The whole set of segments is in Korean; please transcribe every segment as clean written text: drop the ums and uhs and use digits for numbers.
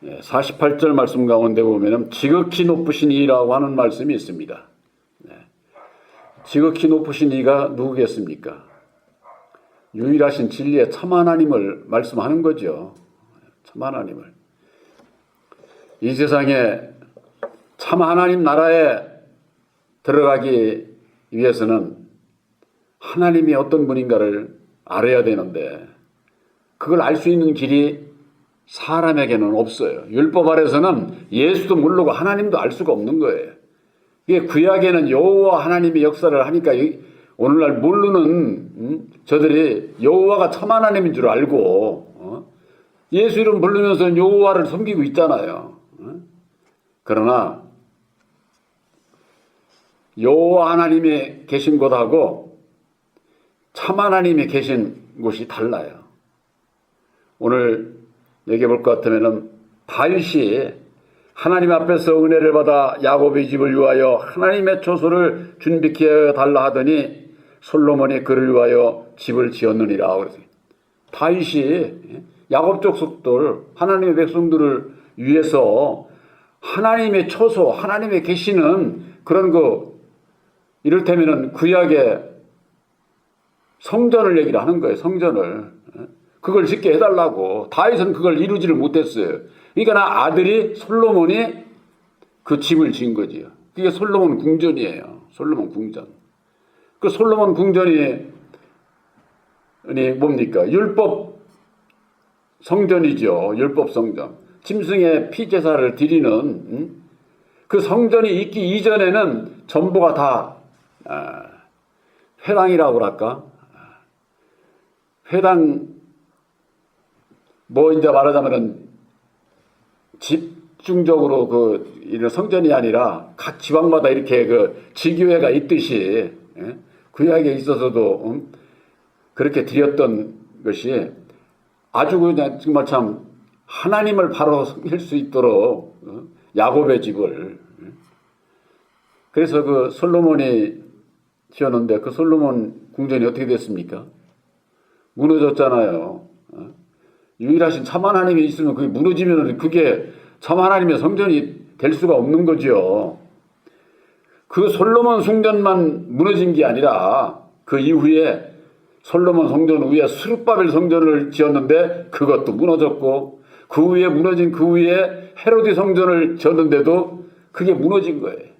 48절 말씀 가운데 보면은 지극히 높으신 이라고 하는 말씀이 있습니다. 지극히 높으신 이가 누구겠습니까? 유일하신 진리의 참 하나님을 말씀하는 거죠. 참 하나님을. 이 세상에 참 하나님 나라에 들어가기 위해서는 하나님이 어떤 분인가를 알아야 되는데 그걸 알 수 있는 길이 사람에게는 없어요. 율법 아래서는 예수도 모르고 하나님도 알 수가 없는 거예요. 이게 구약에는 여호와 하나님의 역사를 하니까 오늘날 모르는 저들이 여호와가 참 하나님인 줄 알고 예수 이름 부르면서 여호와를 섬기고 있잖아요. 그러나 여호와 하나님이 계신 곳하고 참 하나님이 계신 곳이 달라요. 오늘 얘기해 볼 것 같으면은 다윗이 하나님 앞에서 은혜를 받아 야곱의 집을 위하여 하나님의 초소를 준비케 달라 하더니 솔로몬이 그를 위하여 집을 지었느니라. 그래서 다윗이 야곱 족속들 하나님의 백성들을 위해서 하나님의 초소, 하나님의 계시는 그런 이를테면은 구약의 성전을 얘기를 하는 거예요. 성전을. 그걸 짓게 해달라고. 다윗은 그걸 이루지를 못했어요. 그러니까 아들이 솔로몬이 그 집을 지은 거지요. 그게 솔로몬 궁전이에요. 솔로몬 궁전. 그 솔로몬 궁전이 뭡니까? 율법 성전이죠. 율법 성전. 짐승의 피 제사를 드리는 그 성전이 있기 이전에는 전부가 다 회당이라고 그럴까? 회당 이제 말하자면은 집중적으로 이런 성전이 아니라 각 지방마다 이렇게 지교회가 있듯이 구약에 있어서도 그렇게 드렸던 것이 아주 그냥 정말 참 하나님을 바로 섬길 수 있도록 야곱의 집을 그래서 솔로몬이 지었는데 그 솔로몬 궁전이 어떻게 됐습니까? 무너졌잖아요. 유일하신 참 하나님이 있으면 그게 무너지면 그게 참 하나님의 성전이 될 수가 없는 거죠. 그 솔로몬 성전만 무너진 게 아니라 그 이후에 솔로몬 성전 위에 스룹바벨 성전을 지었는데 그것도 무너졌고 그 위에 무너진 그 위에 헤로디 성전을 지었는데도 그게 무너진 거예요.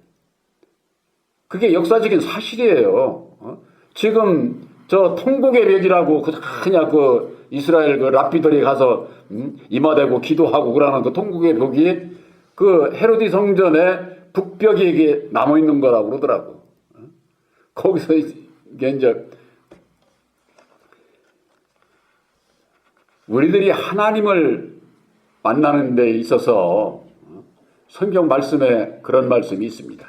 그게 역사적인 사실이에요. 지금 저 통곡의 벽이라고 그냥 이스라엘 랍비들이 가서 임하되고 기도하고 그러는 그 통곡의 벽이 그 헤로디 성전의 북벽에 남아 있는 거라고 그러더라고. 거기서 이제 우리들이 하나님을 만나는 데 있어서 성경 말씀에 그런 말씀이 있습니다.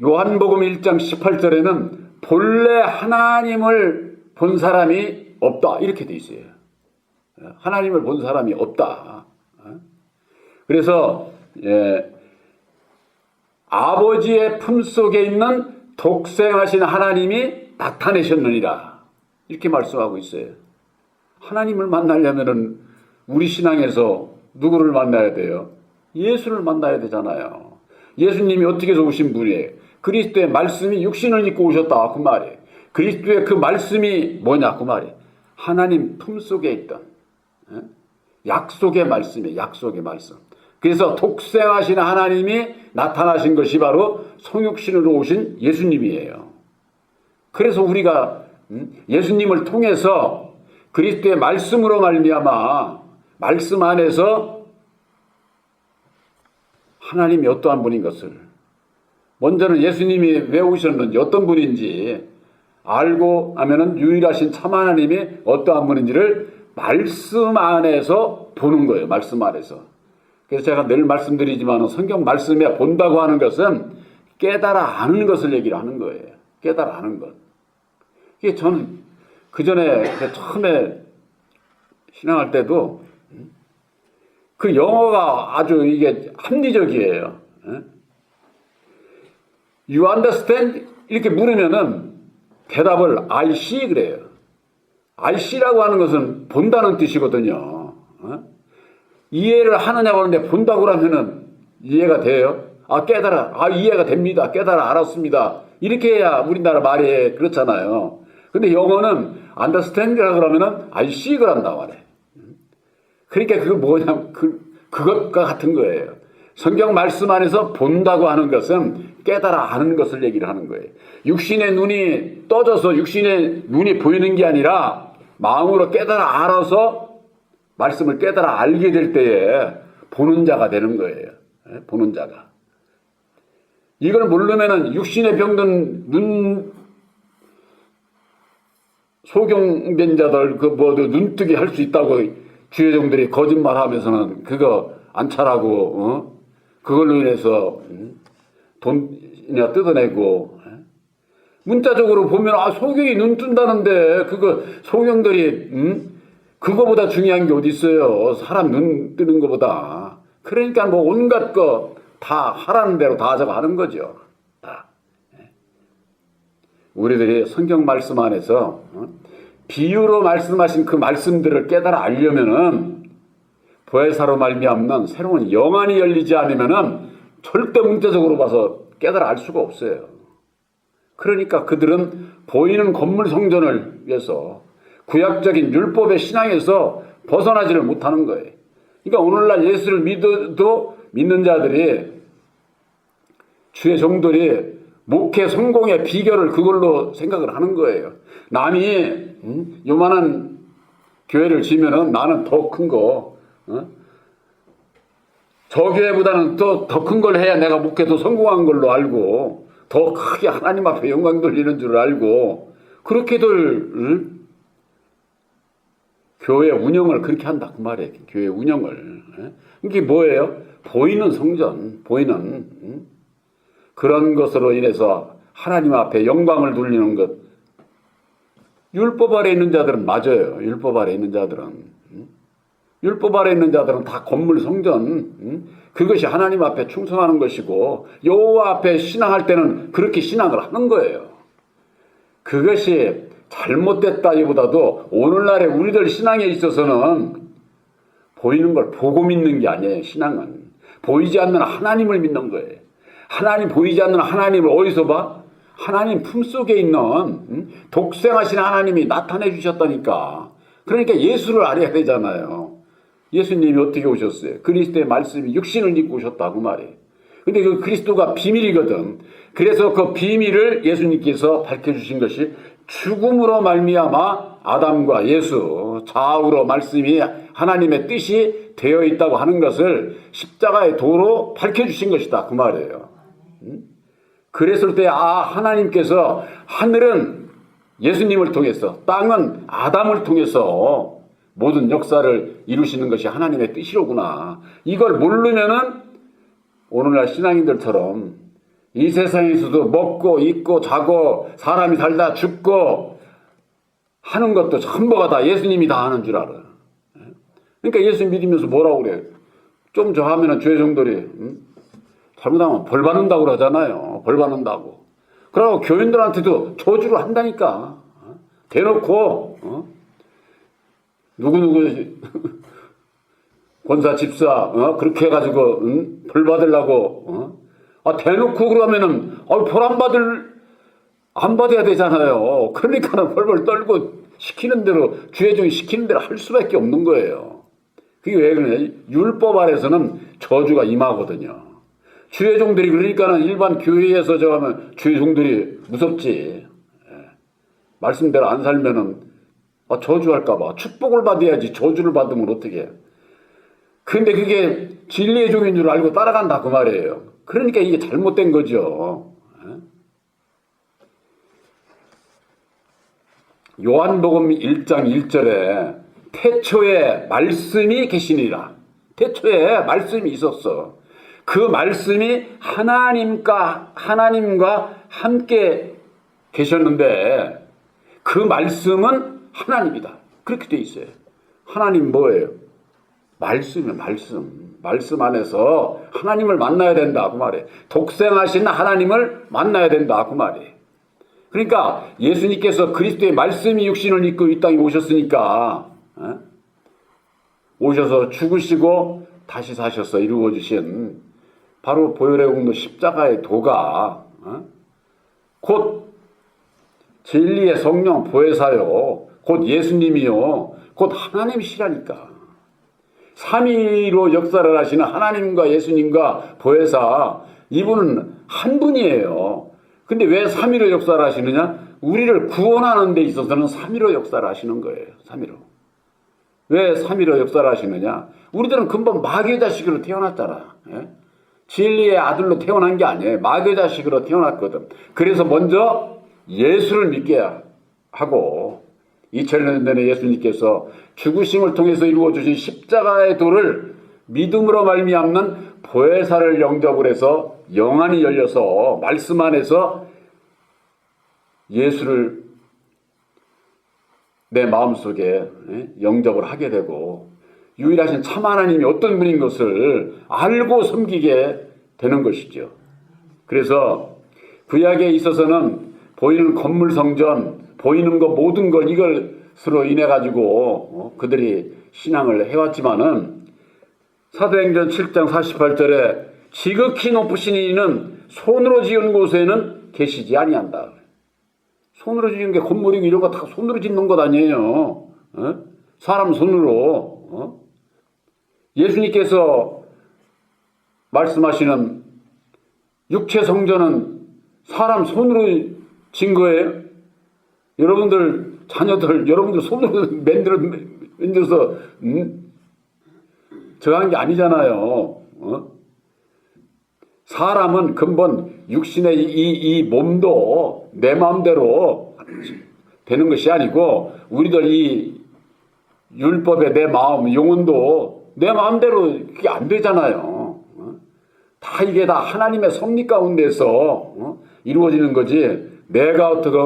요한복음 1장 18절에는 본래 하나님을 본 사람이 없다 이렇게 돼 있어요. 하나님을 본 사람이 없다. 그래서 아버지의 품속에 있는 독생하신 하나님이 나타내셨느니라 이렇게 말씀하고 있어요. 하나님을 만나려면은 우리 신앙에서 누구를 만나야 돼요? 예수를 만나야 되잖아요. 예수님이 어떻게 해서 오신 분이에요? 그리스도의 말씀이 육신을 입고 오셨다 그 말이에요. 그리스도의 그 말씀이 뭐냐 그 말이에요. 하나님 품속에 있던 약속의 말씀이에요. 약속의 말씀. 그래서 독생하신 하나님이 나타나신 것이 바로 성육신으로 오신 예수님이에요. 그래서 우리가 예수님을 통해서 그리스도의 말씀으로 말미암아 말씀 안에서 하나님이 어떠한 분인 것을 먼저는 예수님이 왜 오셨는지 어떤 분인지 알고 하면은 유일하신 참 하나님이 어떠한 분인지를 말씀 안에서 보는 거예요. 말씀 안에서. 그래서 제가 늘 말씀드리지만 성경 말씀에 본다고 하는 것은 깨달아 아는 것을 얘기를 하는 거예요. 깨달아 아는 것. 이게 저는 그 전에 처음에 신앙할 때도 그 영어가 아주 이게 합리적이에요. You understand? 이렇게 물으면은 대답을 I see 그래요. I see라고 하는 것은 본다는 뜻이거든요. 이해를 하느냐고 하는데 본다고 그러면은 이해가 돼요? 깨달아. 이해가 됩니다. 깨달아 알았습니다. 이렇게 해야 우리나라 말이 그렇잖아요. 근데 영어는 understand라 그러면은 I see 그런다 말해. 그러니까 그거 뭐냐면 그것과 같은 거예요. 성경 말씀 안에서 본다고 하는 것은 깨달아 아는 것을 얘기를 하는 거예요. 육신의 눈이 떠져서 육신의 눈이 보이는 게 아니라 마음으로 깨달아 알아서 말씀을 깨달아 알게 될 때에 보는 자가 되는 거예요. 보는 자가. 이걸 모르면은 육신에 병든 소경된 자들 눈뜨기 할 수 있다고 주여종들이 거짓말하면서는 그거 안 차라고 그걸로 인해서 돈이나 뜯어내고 문자적으로 보면 소경이 눈 뜬다는데 그거 소경들이 그거보다 중요한 게 어디 있어요. 사람 눈 뜨는 것보다. 그러니까 뭐 온갖 거 다 하라는 대로 다 저거 하는 거죠. 다. 우리들이 성경 말씀 안에서 비유로 말씀하신 그 말씀들을 깨달아 알려면은 보혜사로 말미암는 새로운 영안이 열리지 않으면은 절대 문자적으로 봐서 깨달아 알 수가 없어요. 그러니까 그들은 보이는 건물 성전을 위해서 구약적인 율법의 신앙에서 벗어나지를 못하는 거예요. 그러니까 오늘날 예수를 믿는 자들이 주의 종들이 목회 성공의 비결을 그걸로 생각을 하는 거예요. 남이 요만한 교회를 지면은 나는 더 큰 거, 저 교회보다는 더 큰 걸 해야 내가 목회도 성공한 걸로 알고 더 크게 하나님 앞에 영광 돌리는 줄 알고 그렇게들 교회 운영을 그렇게 한다 그 말이에요. 교회 운영을. 이게 뭐예요? 보이는 성전, 보이는 그런 것으로 인해서 하나님 앞에 영광을 돌리는 것. 율법 아래 있는 자들은 맞아요. 율법 아래 있는 자들은. 율법 아래 있는 자들은 다 건물 성전. 그것이 하나님 앞에 충성하는 것이고 여호와 앞에 신앙할 때는 그렇게 신앙을 하는 거예요. 그것이 잘못됐다기보다도 오늘날의 우리들 신앙에 있어서는 보이는 걸 보고 믿는 게 아니에요. 신앙은 보이지 않는 하나님을 믿는 거예요. 보이지 않는 하나님을 어디서 봐? 하나님 품속에 있는 독생하신 하나님이 나타내 주셨다니까. 그러니까 예수를 알아야 되잖아요. 예수님이 어떻게 오셨어요? 그리스도의 말씀이 육신을 입고 오셨다고 말이에요. 근데 그 그리스도가 비밀이거든. 그래서 그 비밀을 예수님께서 밝혀주신 것이 죽음으로 말미암아 아담과 예수 좌우로 말씀이 하나님의 뜻이 되어 있다고 하는 것을 십자가의 도로 밝혀주신 것이다 그 말이에요. 그랬을 때 하나님께서 하늘은 예수님을 통해서 땅은 아담을 통해서 모든 역사를 이루시는 것이 하나님의 뜻이로구나. 이걸 모르면은 오늘날 신앙인들처럼 이 세상에서도 먹고 입고 자고 사람이 살다 죽고 하는 것도 전부가 다 예수님이 다 하는 줄 알아요. 그러니까 예수 믿으면서 뭐라고 그래요? 좀 저 하면은 죄 종들이 잘못하면 벌 받는다고 그러잖아요. 벌 받는다고. 그러고 교인들한테도 저주를 한다니까. 대놓고 누구누구 권사 집사 그렇게 해가지고 벌 받으려고 대놓고 그러면은 벌 안 받아야 되잖아요. 그러니까는 벌벌 떨고 시키는 대로 주의 종이 시키는 대로 할 수밖에 없는 거예요. 그게 왜 그러냐? 율법 아래서는 저주가 임하거든요. 주의 종들이 그러니까는 일반 교회에서 저 하면 주의 종들이 무섭지. 말씀대로 안 살면은 저주할까봐 축복을 받아야지 저주를 받으면 어떻게 해? 근데 그게 진리의 종인 줄 알고 따라간다 그 말이에요. 그러니까 이게 잘못된 거죠. 요한복음 1장 1절에 태초에 말씀이 계시니라. 태초에 말씀이 있었어. 그 말씀이 하나님과 함께 계셨는데 그 말씀은 하나님이다. 그렇게 돼 있어요. 하나님 뭐예요? 말씀이에요. 말씀 안에서 하나님을 만나야 된다 그 말이에요. 독생하신 하나님을 만나야 된다 그 말이에요. 그러니까 예수님께서 그리스도의 말씀이 육신을 입고 이 땅에 오셨으니까 오셔서 죽으시고 다시 사셔서 이루어 주신 바로 보혈의 공로 십자가의 도가 곧 진리의 성령 보혜사요, 곧 예수님이요, 곧 하나님이시라니까. 삼위로 역사를 하시는 하나님과 예수님과 보혜사, 이분은 한 분이에요. 근데 왜 삼위로 역사를 하시느냐? 우리를 구원하는 데 있어서는 삼위로 역사를 하시는 거예요. 삼위로. 왜 삼위로 역사를 하시느냐? 우리들은 근본 마귀의 자식으로 태어났잖아. 예? 진리의 아들로 태어난 게 아니에요. 마귀의 자식으로 태어났거든. 그래서 먼저 예수를 믿게 하고 2000년 전에 예수님께서 죽으심을 통해서 이루어 주신 십자가의 도를 믿음으로 말미암는 보혜사를 영접을 해서 영안이 열려서 말씀 안에서 예수를 내 마음속에 영접을 하게 되고 유일하신 참 하나님이 어떤 분인 것을 알고 섬기게 되는 것이죠. 그래서 구약에 있어서는 보이는 건물 성전, 보이는 것 모든 것 이것으로 인해 가지고 그들이 신앙을 해왔지만은 사도행전 7장 48절에 지극히 높으신 이는 손으로 지은 곳에는 계시지 아니한다. 손으로 지은 게 건물이고 이런 거 다 손으로 짓는 것 아니에요. 사람 손으로. 예수님께서 말씀하시는 육체 성전은 사람 손으로 진 거예요. 여러분들 자녀들 여러분들 손으로 만들어서 정한 게 아니잖아요. 사람은 근본 육신의 이 몸도 내 마음대로 되는 것이 아니고 우리들 이 율법의 내 마음, 영혼도 내 마음대로 그게 안 되잖아요. 다 이게 다 하나님의 섭리 가운데서 이루어지는 거지. 내가 어떻게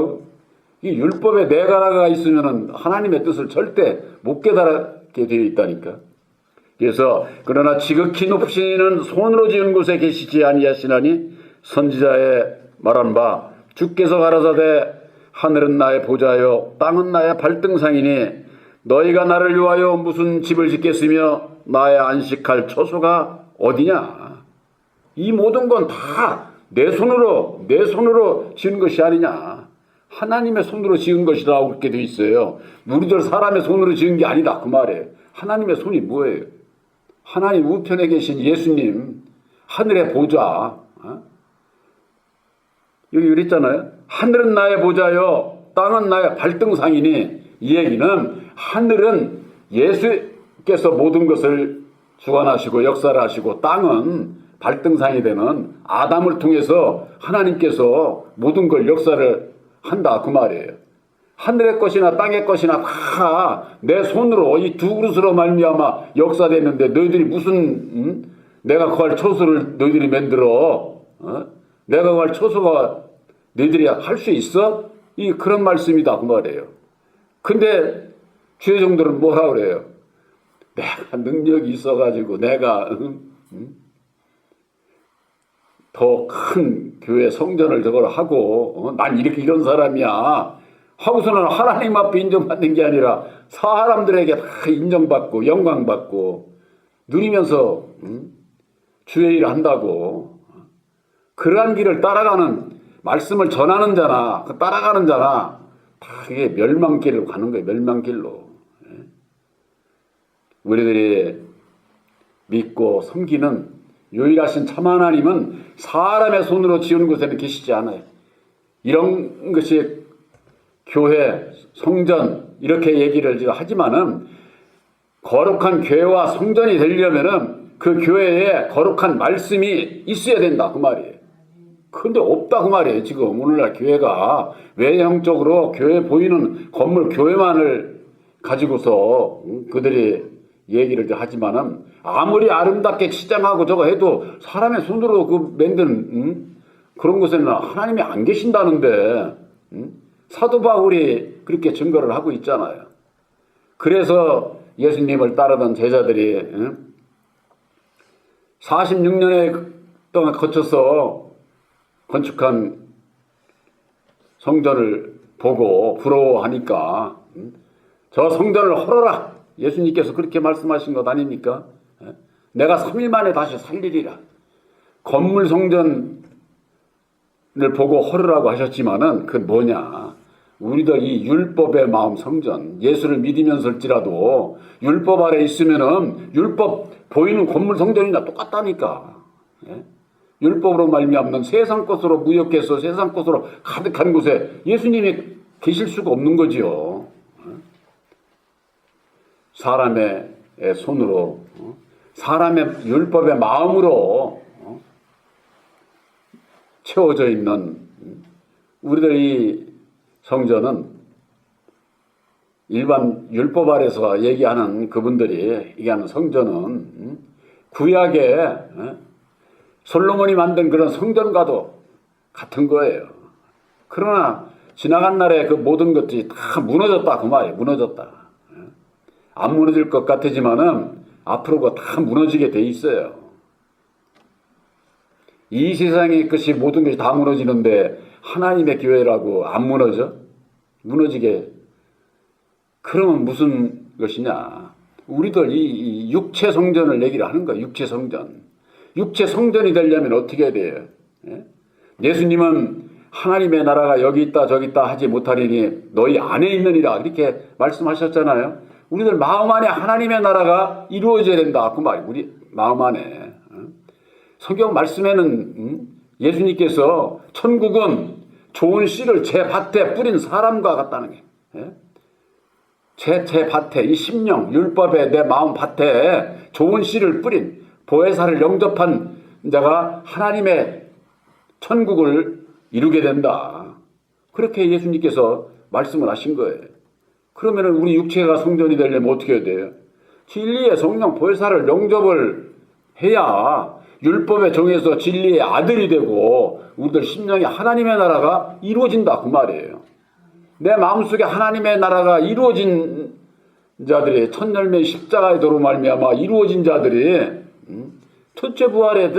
이 율법에 내가가 있으면은 하나님의 뜻을 절대 못 깨달게 되어 있다니까. 그래서 그러나 지극히 높으신 이는 손으로 지은 곳에 계시지 아니하시나니 선지자의 말한 바 주께서 가라사대 하늘은 나의 보좌요 땅은 나의 발등상이니 너희가 나를 위하여 무슨 집을 짓겠으며 나의 안식할 처소가 어디냐. 이 모든 건 다 내 손으로 지은 것이 아니냐. 하나님의 손으로 지은 것이라고 그렇게 되어 있어요. 우리들 사람의 손으로 지은 게 아니다 그 말이에요. 하나님의 손이 뭐예요? 하나님 우편에 계신 예수님, 하늘의 보좌. 여기 그랬잖아요. 하늘은 나의 보좌요 땅은 나의 발등상이니, 이 얘기는 하늘은 예수께서 모든 것을 주관하시고 역사를 하시고, 땅은 발등상이 되는 아담을 통해서 하나님께서 모든 걸 역사를 한다 그 말이에요. 하늘의 것이나 땅의 것이나 다 내 손으로 이 두 그릇으로 말미암아 역사됐는데 너희들이 무슨 내가 구할 처소를 너희들이 만들어? 내가 구할 처소가 너희들이 할 수 있어? 이 그런 말씀이다 그 말이에요. 근데 주의 종들은 뭐라 그래요? 내가 능력이 있어가지고 내가 더 큰 교회 성전을 저걸 하고 난 이렇게 이런 사람이야 하고서는 하나님 앞에 인정받는 게 아니라 사람들에게 다 인정받고 영광받고 누리면서 주의 일을 한다고. 그러한 길을 따라가는, 말씀을 전하는 자나 따라가는 자나 다 그게 멸망길을 가는 거예요. 멸망길로. 우리들이 믿고 섬기는 유일하신 참 하나님은 사람의 손으로 지은 곳에는 계시지 않아요. 이런 것이 교회, 성전 이렇게 얘기를 하지만은 거룩한 교회와 성전이 되려면은 그 교회에 거룩한 말씀이 있어야 된다 그 말이에요. 근데 없다 그 말이에요. 지금 오늘날 교회가 외형적으로 교회 보이는 건물 교회만을 가지고서 그들이 얘기를 하지만은 아무리 아름답게 치장하고 저거 해도 사람의 손으로 그 만든 그런 곳에는 하나님이 안 계신다는데 사도 바울이 그렇게 증거를 하고 있잖아요. 그래서 예수님을 따르던 제자들이 46년에 동안 거쳐서 건축한 성전을 보고 부러워하니까 저 성전을 헐어라 예수님께서 그렇게 말씀하신 것 아닙니까? 내가 3일 만에 다시 살리리라. 건물 성전을 보고 허르라고 하셨지만은 그 뭐냐? 우리들 이 율법의 마음 성전, 예수를 믿으면서일지라도 율법 아래 있으면은 율법 보이는 건물 성전이나 똑같다니까. 율법으로 말미암는 세상 것으로 무역해서 세상 것으로 가득한 곳에 예수님이 계실 수가 없는 거지요. 사람의 손으로, 사람의 율법의 마음으로 채워져 있는 우리들 이 성전은 일반 율법 아래서 얘기하는 그분들이 얘기하는 성전은 구약에 솔로몬이 만든 그런 성전과도 같은 거예요. 그러나 지나간 날에 그 모든 것들이 다 무너졌다 그 말이에요. 무너졌다. 안 무너질 것 같지만은 앞으로 다 무너지게 돼 있어요. 이 세상의 것이 모든 것이 다 무너지는데 하나님의 교회라고 안 무너져? 무너지게. 그러면 무슨 것이냐? 우리들 이 육체 성전을 얘기를 하는 거야. 육체 성전. 육체 성전이 되려면 어떻게 해야 돼요? 예수님은 하나님의 나라가 여기 있다 저기 있다 하지 못하리니 너희 안에 있느니라 이렇게 말씀하셨잖아요. 우리들 마음 안에 하나님의 나라가 이루어져야 된다. 그 말이 우리 마음 안에. 성경 말씀에는 예수님께서 천국은 좋은 씨를 제 밭에 뿌린 사람과 같다는 게. 제 밭에 이 심령 율법에 내 마음 밭에 좋은 씨를 뿌린 보혜사를 영접한 자가 하나님의 천국을 이루게 된다. 그렇게 예수님께서 말씀을 하신 거예요. 그러면 우리 육체가 성전이 되려면 어떻게 해야 돼요? 진리의 성령 보혜사를 영접을 해야 율법에 정해서 진리의 아들이 되고 우리들 심령에 하나님의 나라가 이루어진다 그 말이에요. 내 마음속에 하나님의 나라가 이루어진 자들이 첫 열매 십자가의 도로 말미암아 이루어진 자들이 첫째 부활에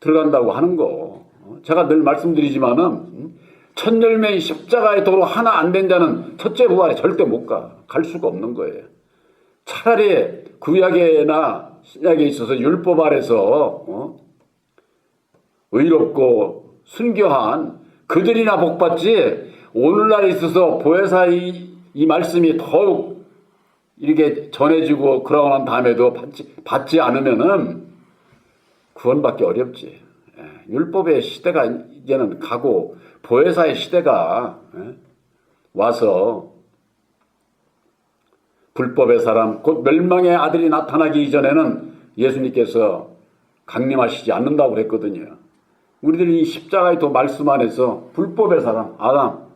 들어간다고 하는 거. 제가 늘 말씀드리지만은 첫 열매인 십자가의 도로 하나 안 된 자는 첫째 부활에 절대 못 가. 갈 수가 없는 거예요. 차라리 구약에나 신약에 있어서 율법 아래서 의롭고 순교한 그들이나 복받지 오늘날 있어서 보혜사 이 말씀이 더욱 이렇게 전해지고 그러고 난 다음에도 받지 않으면은 구원받기 어렵지. 율법의 시대가 이제는 가고 보혜사의 시대가 와서 불법의 사람 곧 멸망의 아들이 나타나기 이전에는 예수님께서 강림하시지 않는다고 그랬거든요. 우리들이 이 십자가의 도 말씀 안에서 불법의 사람 아담,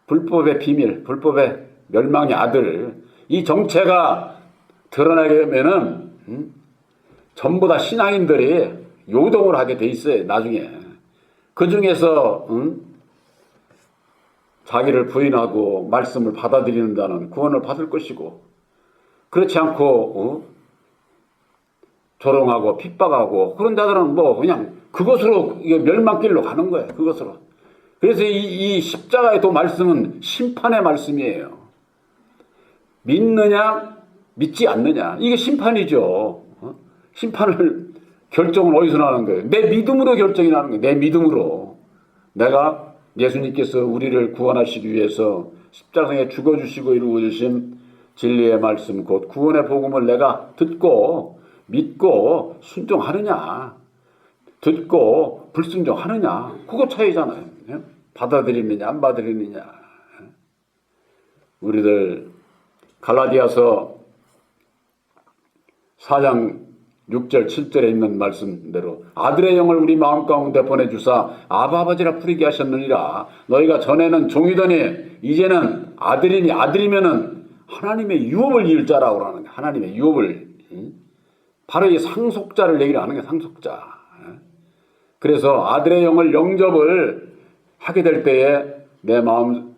불법의 비밀, 불법의 멸망의 아들 이 정체가 드러나려면은 전부 다 신앙인들이 요동을 하게 돼 있어요. 나중에 그 중에서 자기를 부인하고 말씀을 받아들이는 자는 구원을 받을 것이고 그렇지 않고 조롱하고 핍박하고 그런 자들은 뭐 그냥 그것으로 멸망길로 가는 거예요. 그것으로. 그래서 이 십자가의 도 말씀은 심판의 말씀이에요. 믿느냐 믿지 않느냐 이게 심판이죠. 심판을 결정은 어디서 나는 거예요? 내 믿음으로 결정이 나는 거예요. 내 믿음으로. 내가 예수님께서 우리를 구원하시기 위해서 십자가에 죽어주시고 이루어주신 진리의 말씀 곧 구원의 복음을 내가 듣고 믿고 순종하느냐 듣고 불순종하느냐 그거 차이잖아요. 받아들이느냐 안 받아들이느냐. 우리들 갈라디아서 4장 6절 7절에 있는 말씀대로 아들의 영을 우리 마음 가운데 보내주사 아바 아버지라 부르게 하셨느니라. 너희가 전에는 종이더니 이제는 아들이니 아들이면은 하나님의 유업을 이을 자라고 하는 거야. 하나님의 유업을. 바로 이 상속자를 얘기를 하는 게 상속자. 그래서 아들의 영을 영접을 하게 될 때에 내 마음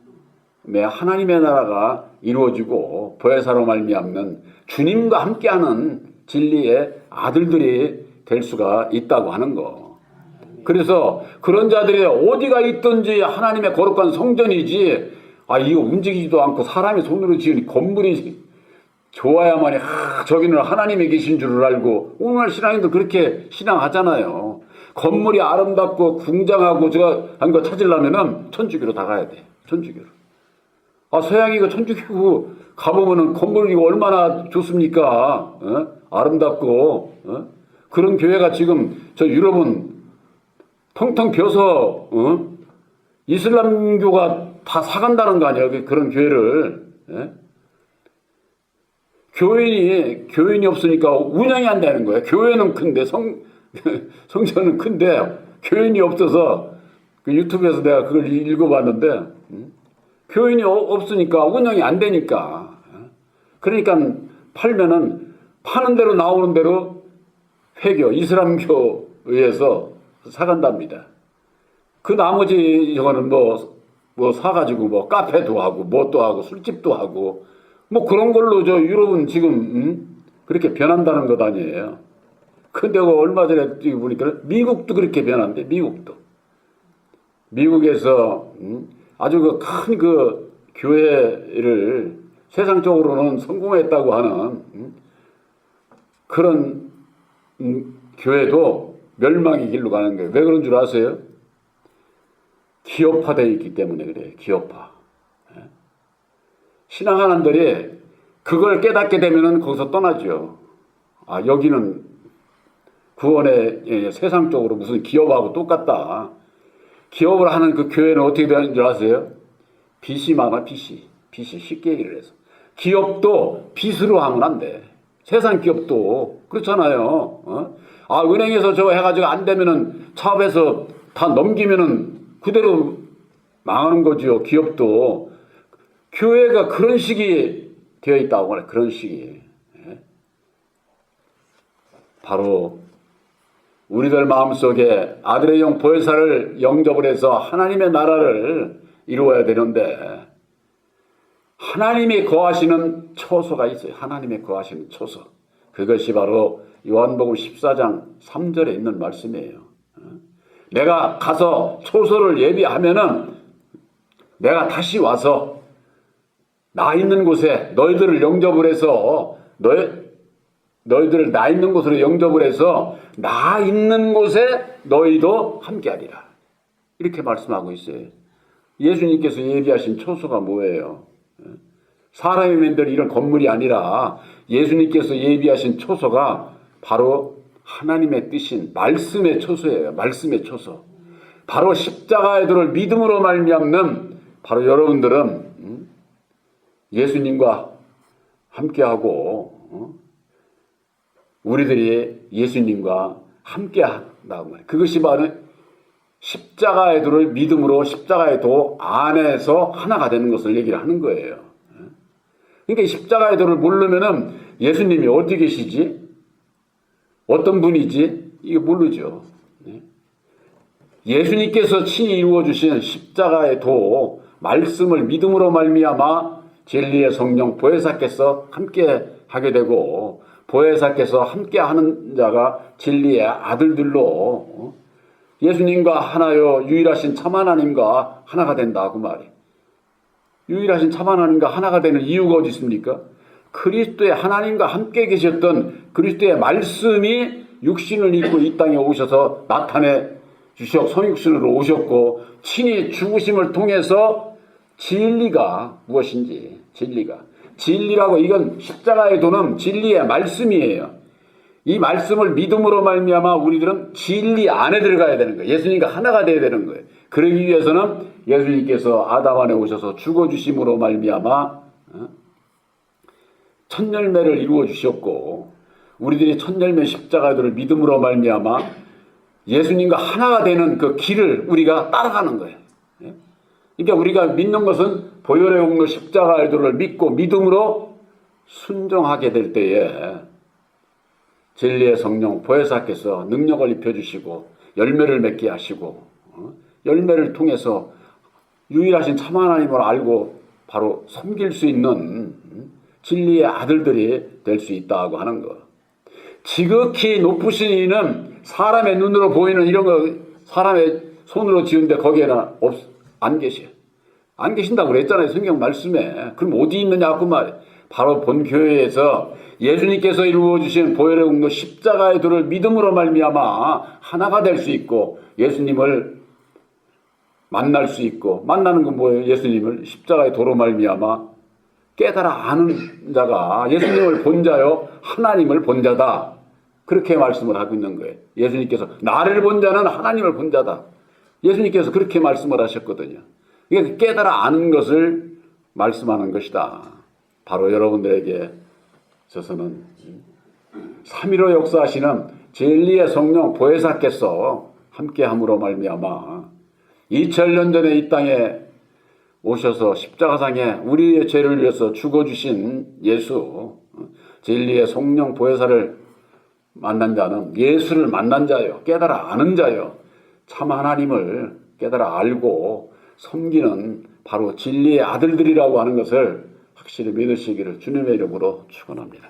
내 하나님의 나라가 이루어지고 보혜사로 말미암는 주님과 함께하는 진리의 아들들이 될 수가 있다고 하는 거. 그래서 그런 자들이 어디가 있든지 하나님의 거룩한 성전이지 이거 움직이지도 않고 사람이 손으로 지은 건물이 좋아야만이 저기는 하나님이 계신 줄을 알고 오늘날 신앙인들 그렇게 신앙하잖아요. 건물이 아름답고 궁장하고 저거 한 거 찾으려면은 천주교로 다 가야 돼. 천주교로. 서양이가 천주교 가보면은 건물이 얼마나 좋습니까? 아름답고 그런 교회가 지금 저 유럽은 텅텅 비어서 이슬람교가 다 사간다는 거 아니야? 그런 교회를. 교인이 없으니까 운영이 안 되는 거예요. 교회는 큰데 성전은 큰데 교인이 없어서 그 유튜브에서 내가 그걸 읽어봤는데 교인이 없으니까 운영이 안 되니까. 그러니까 팔면은 파는 대로 나오는 대로 이슬람교에서 사간답니다. 그 나머지 저거는 뭐 사가지고 뭐 카페도 하고 뭣도 하고 술집도 하고 뭐 그런 걸로 저 유럽은 지금 그렇게 변한다는 것 아니에요. 근데 얼마 전에 보니까 미국도 그렇게 변한대. 미국에서 아주 큰 교회를 세상적으로는 성공했다고 하는 그런 교회도 멸망의 길로 가는 거예요. 왜 그런 줄 아세요? 기업화되어 있기 때문에 그래요. 기업화. 신앙하는들이 그걸 깨닫게 되면은 거기서 떠나죠. 여기는 구원의 세상적으로 무슨 기업하고 똑같다. 기업을 하는 그 교회는 어떻게 되는 줄 아세요? 빚이 많아, 빚이 쉽게 얘기를 해서. 기업도 빚으로 하면 안 돼. 세상 기업도 그렇잖아요. 은행에서 저거 해가지고 안 되면은 차업해서 다 넘기면은 그대로 망하는 거죠. 기업도. 교회가 그런 식이 되어 있다고 말해. 그런 식이. 바로 우리들 마음속에 아들의 영 보혜사를 영접을 해서 하나님의 나라를 이루어야 되는데 하나님이 거하시는 처소가 있어요. 하나님의 거하시는 처소. 그것이 바로 요한복음 14장 3절에 있는 말씀이에요. 내가 가서 처소를 예비하면은 내가 다시 와서 나 있는 곳에 너희들을 영접을 해서 너희들을 나 있는 곳으로 영접을 해서 나 있는 곳에 너희도 함께하리라. 이렇게 말씀하고 있어요. 예수님께서 예비하신 처소가 뭐예요? 사람이 만든 이런 건물이 아니라 예수님께서 예비하신 처소가 바로 하나님의 뜻인 말씀의 처소예요. 말씀의 처소. 바로 십자가의 도를 믿음으로 말미암는 바로 여러분들은 예수님과 함께하고 우리들이 예수님과 함께한다고 말해요. 그것이 바로 십자가의 도를 믿음으로 십자가의 도 안에서 하나가 되는 것을 얘기를 하는 거예요. 그러니까 십자가의 도를 모르면은 예수님이 어디 계시지? 어떤 분이지? 이거 모르죠. 예수님께서 친히 이루어주신 십자가의 도 말씀을 믿음으로 말미암아 진리의 성령 보혜사께서 함께 하게 되고 보혜사께서 함께 하는 자가 진리의 아들들로 예수님과 하나요 유일하신 참 하나님과 하나가 된다 그 말이에요. 유일하신 참 하나님과 하나가 되는 이유가 어디 있습니까? 그리스도의 하나님과 함께 계셨던 그리스도의 말씀이 육신을 입고 이 땅에 오셔서 나타내 주셔 성육신으로 오셨고 친히 죽으심을 통해서 진리가 무엇인지 진리라고 이건 십자가의 도는 진리의 말씀이에요. 이 말씀을 믿음으로 말미암아 우리들은 진리 안에 들어가야 되는 거예요. 예수님과 하나가 되어야 되는 거예요. 그러기 위해서는 예수님께서 아담 안에 오셔서 죽어주심으로 말미암아 첫 열매를 이루어 주셨고 우리들이 첫 열매 십자가의 도를 믿음으로 말미암아 예수님과 하나가 되는 그 길을 우리가 따라가는 거예요. 그러니까 우리가 믿는 것은 보혈의 공로 십자가의 도를 믿고 믿음으로 순종하게 될 때에 진리의 성령 보혜사께서 능력을 입혀주시고 열매를 맺게 하시고 열매를 통해서 유일하신 참 하나님을 알고 바로 섬길 수 있는 진리의 아들들이 될 수 있다고 하는 것. 지극히 높으신 이는 사람의 눈으로 보이는 이런 거 사람의 손으로 지은데 거기에는 안 계셔요. 안 계신다고 그랬잖아요. 성경 말씀에. 그럼 어디 있느냐 그 말. 바로 본 교회에서 예수님께서 이루어주신 보혈의 공로 십자가의 도를 믿음으로 말미암아 하나가 될 수 있고 예수님을 만날 수 있고, 만나는 건 뭐예요? 예수님을 십자가의 도로 말미암아 깨달아 아는 자가 예수님을 본 자요 하나님을 본 자다. 그렇게 말씀을 하고 있는 거예요. 예수님께서 나를 본 자는 하나님을 본 자다. 예수님께서 그렇게 말씀을 하셨거든요. 이게 깨달아 아는 것을 말씀하는 것이다. 바로 여러분들에게 있어서는 3.15 역사하시는 진리의 성령 보혜사께서 함께함으로 말미암아 2000년 전에 이 땅에 오셔서 십자가상에 우리의 죄를 위해서 죽어주신 예수, 진리의 성령 보혜사를 만난 자는 예수를 만난 자요, 깨달아 아는 자요, 참 하나님을 깨달아 알고 섬기는 바로 진리의 아들들이라고 하는 것을 확실히 믿으시기를 주님의 이름으로 축원합니다.